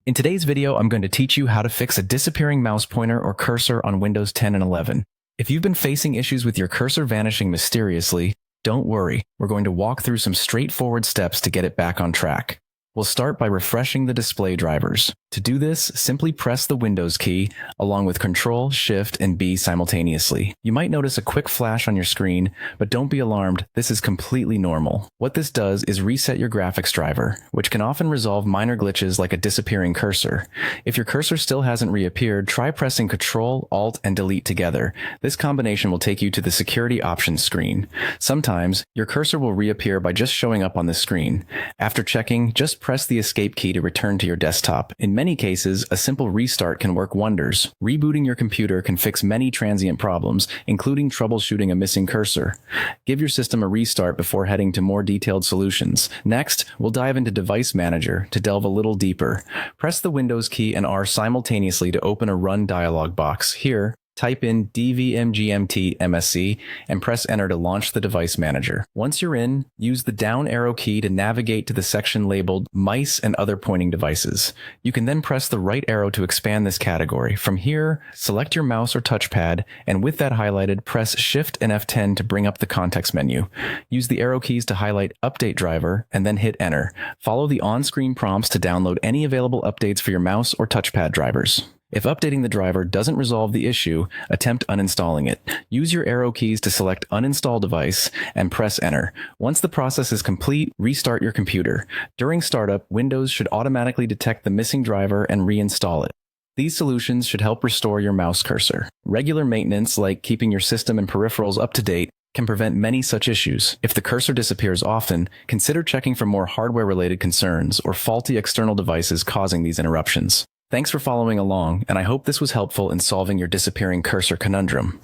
In today's video, I'm going to teach you how to fix a disappearing mouse pointer or cursor on Windows 10 and 11. If you've been facing issues with your cursor vanishing mysteriously, don't worry. We're going to walk through some straightforward steps to get it back on track. We'll start by refreshing the display drivers. To do this, simply press the Windows key along with Ctrl, Shift, and B simultaneously. You might notice a quick flash on your screen, but don't be alarmed, this is completely normal. What this does is reset your graphics driver, which can often resolve minor glitches like a disappearing cursor. If your cursor still hasn't reappeared, try pressing Ctrl, Alt, and Delete together. This combination will take you to the Security Options screen. Sometimes, your cursor will reappear by just showing up on this screen. After checking, just press the Escape key to return to your desktop. In many cases, a simple restart can work wonders. Rebooting your computer can fix many transient problems, including troubleshooting a missing cursor. Give your system a restart before heading to more detailed solutions. Next, we'll dive into Device Manager to delve a little deeper. Press the Windows key and R simultaneously to open a Run dialog box. Here, type in dvmgmt-msc and press enter to launch the device manager. Once you're in, use the down arrow key to navigate to the section labeled Mice and Other Pointing Devices. You can then press the right arrow to expand this category. From here, select your mouse or touchpad, and with that highlighted, press Shift and F10 to bring up the context menu. Use the arrow keys to highlight Update Driver, and then hit enter. Follow the on-screen prompts to download any available updates for your mouse or touchpad drivers. If updating the driver doesn't resolve the issue, attempt uninstalling it. Use your arrow keys to select Uninstall Device and press Enter. Once the process is complete, restart your computer. During startup, Windows should automatically detect the missing driver and reinstall it. These solutions should help restore your mouse cursor. Regular maintenance, like keeping your system and peripherals up to date, can prevent many such issues. If the cursor disappears often, consider checking for more hardware-related concerns or faulty external devices causing these interruptions. Thanks for following along, and I hope this was helpful in solving your disappearing cursor conundrum.